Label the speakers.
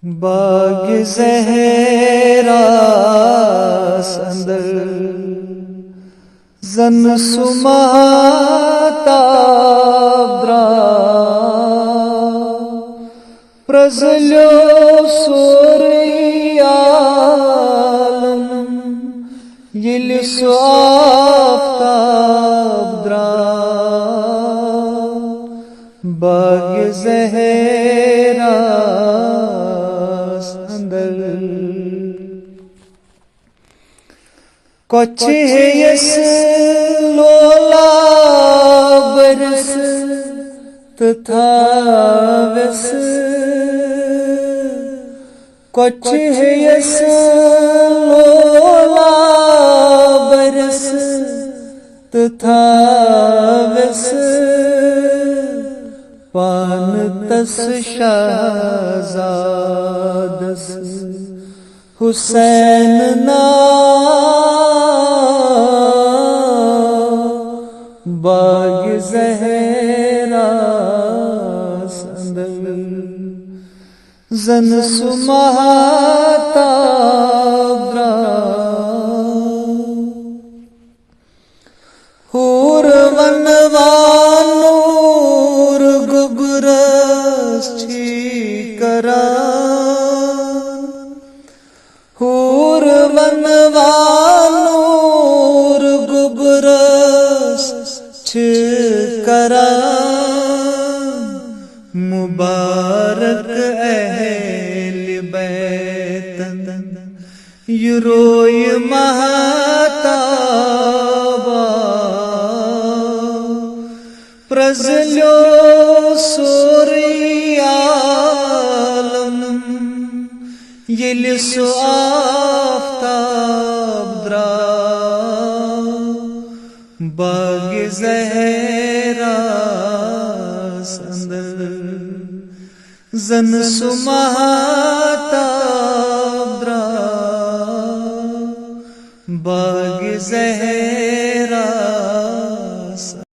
Speaker 1: باغ زہراس اندر زن سماتاب درا پرزلیو سوری عالم یل سو آفتاب درا باغ زہراس اندر کچھ ہے یس لولا برس تتھاوس کچھ ہے یس لولا برس تتھاوس پان تس شہزادس حسین باغ زہراس اندر زن سماتاب درا حور ونوانور گبرس چھی کران حور ونوانور گبرس چھی کران مبارک اہل بیتن یروی مہتابا پرزلیو سوری عالم یل سو آفتاب درا باغ زہراس اندر زن سماتاب درا باغ زہراس